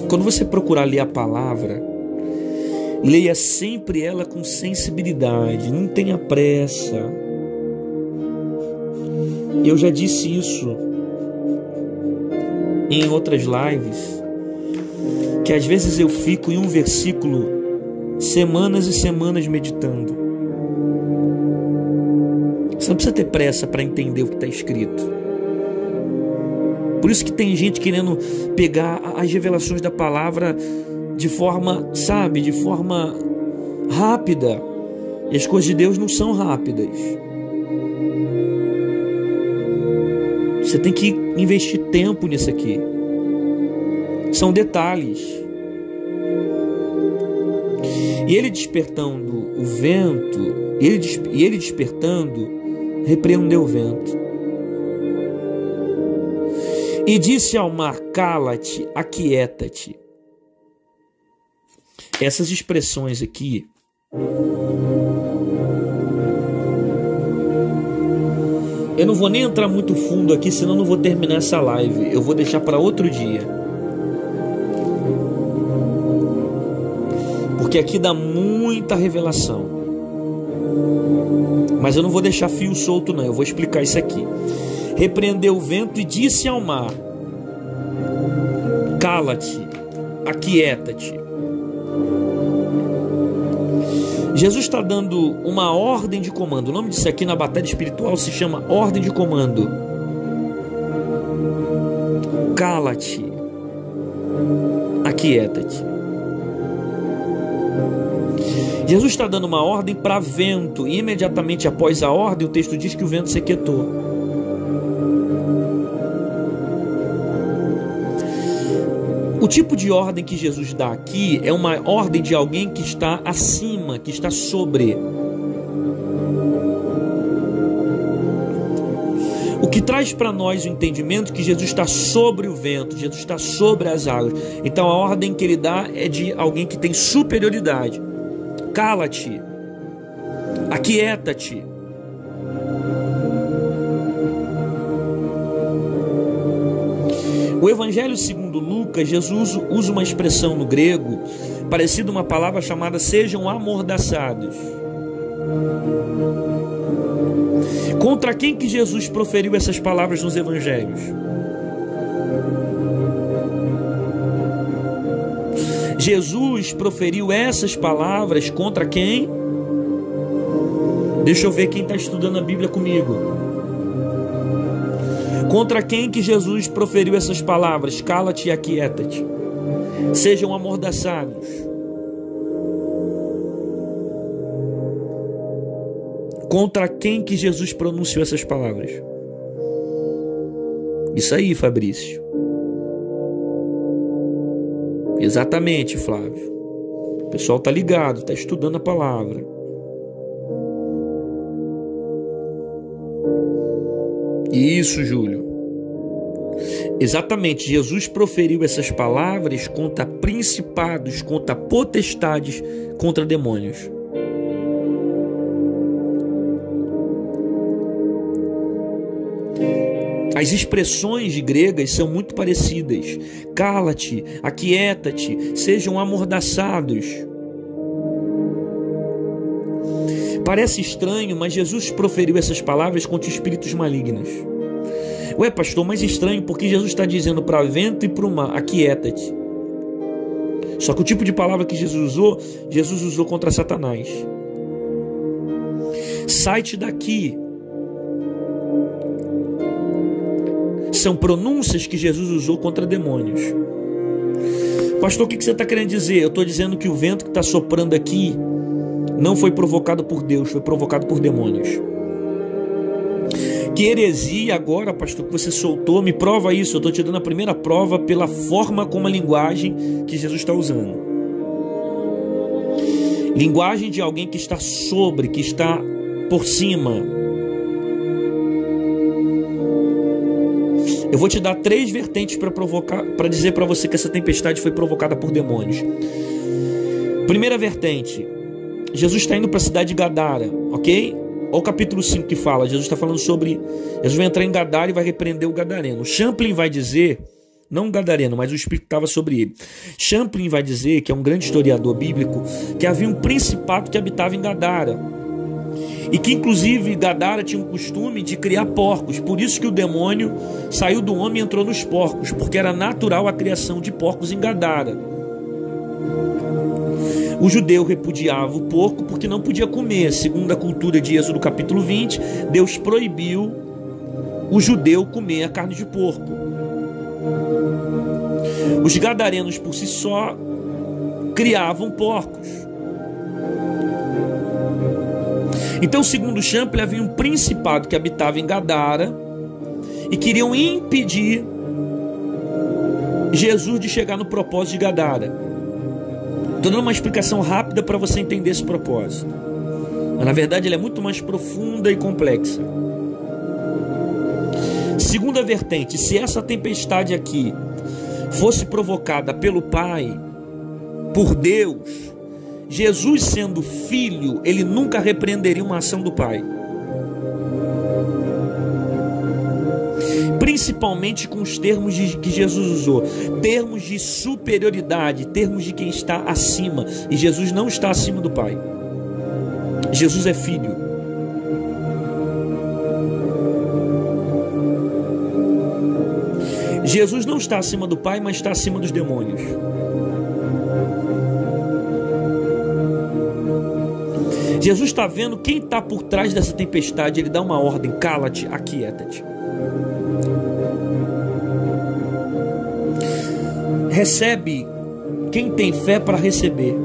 Quando você procurar ler a palavra, leia sempre ela com sensibilidade, não tenha pressa. Eu já disse isso em outras lives, que às vezes eu fico em um versículo semanas e semanas meditando. Você não precisa ter pressa para entender o que está escrito. Por isso que tem gente querendo pegar as revelações da palavra de forma, sabe, de forma rápida. E as coisas de Deus não são rápidas. Você tem que investir tempo nisso aqui. São detalhes. E ele despertando o vento, ele despertando, repreendeu o vento. E disse ao mar: cala-te, aquieta-te. Essas expressões aqui eu não vou nem entrar muito fundo aqui, senão não vou terminar essa live. Eu vou deixar para outro dia, porque aqui dá muita revelação. Mas eu não vou deixar fio solto não, eu vou explicar isso aqui. Repreendeu o vento e disse ao mar: cala-te, aquieta-te. Jesus está dando uma ordem de comando. O nome disso aqui na batalha espiritual se chama ordem de comando. Cala-te, aquieta-te. Jesus está dando uma ordem para vento, e imediatamente após a ordem, o texto diz que o vento se aquietou. O tipo de ordem que Jesus dá aqui é uma ordem de alguém que está acima, que está sobre. O que traz para nós o entendimento que Jesus está sobre o vento, Jesus está sobre as águas. Então a ordem que ele dá é de alguém que tem superioridade. Cala-te, aquieta-te. O Evangelho segundo Lucas, Jesus usa uma expressão no grego parecida a uma palavra chamada sejam amordaçados. Contra quem que Jesus proferiu essas palavras nos Evangelhos? Jesus proferiu essas palavras contra quem? Deixa eu ver quem está estudando a Bíblia comigo. Contra quem que Jesus proferiu essas palavras? Cala-te e aquieta-te. Sejam amordaçados. Contra quem que Jesus pronunciou essas palavras? Isso aí, Fabrício. Exatamente, Flávio. O pessoal está ligado, está estudando a palavra. Isso, Júlio. Exatamente, Jesus proferiu essas palavras contra principados, contra potestades, contra demônios. As expressões gregas são muito parecidas. Cala-te, aquieta-te, sejam amordaçados. Parece estranho, mas Jesus proferiu essas palavras contra espíritos malignos. Ué, pastor, mas estranho, porque Jesus está dizendo para vento e para o mar: aquieta-te. Só que o tipo de palavra que Jesus usou contra Satanás. Sai-te daqui. São pronúncias que Jesus usou contra demônios. Pastor, o que você está querendo dizer? Eu estou dizendo que o vento que está soprando aqui não foi provocado por Deus, foi provocado por demônios. Que heresia agora, pastor, que você soltou, me prova isso. Eu estou te dando a primeira prova pela forma como a linguagem que Jesus está usando. Linguagem de alguém que está sobre, que está por cima. Eu vou te dar 3 vertentes para dizer para você que essa tempestade foi provocada por demônios. Primeira vertente: Jesus está indo para a cidade de Gadara, ok? Olha o capítulo 5 que fala. Jesus está falando sobre... Jesus vai entrar em Gadara e vai repreender o gadareno. Champlin vai dizer Não um gadareno, mas o espírito estava sobre ele. Champlin vai dizer, que é um grande historiador bíblico, que havia um principado que habitava em Gadara. E que inclusive Gadara tinha um costume de criar porcos. Por isso que o demônio saiu do homem e entrou nos porcos, porque era natural a criação de porcos em Gadara. O judeu repudiava o porco porque não podia comer. Segundo a cultura de Êxodo capítulo 20, Deus proibiu o judeu comer a carne de porco. Os gadarenos por si só criavam porcos. Então, segundo Champlin, havia um principado que habitava em Gadara e queriam impedir Jesus de chegar no propósito de Gadara. Estou dando uma explicação rápida para você entender esse propósito, mas na verdade ele é muito mais profunda e complexa. Segunda vertente, se essa tempestade aqui fosse provocada pelo Pai, por Deus, Jesus sendo filho, ele nunca repreenderia uma ação do Pai. Principalmente com os termos que Jesus usou, termos de superioridade, termos de quem está acima. E Jesus não está acima do Pai. Jesus é filho. Jesus não está acima do Pai, mas está acima dos demônios. Jesus está vendo quem está por trás dessa tempestade. Ele dá uma ordem: cala-te, aquieta-te. Recebe quem tem fé para receber.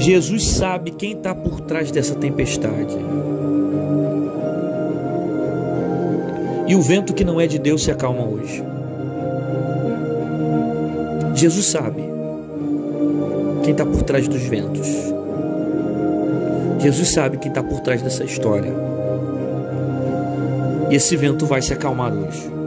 Jesus sabe quem está por trás dessa tempestade. E o vento que não é de Deus se acalma hoje. Jesus sabe quem está por trás dos ventos. Jesus sabe quem está por trás dessa história. E esse vento vai se acalmar hoje.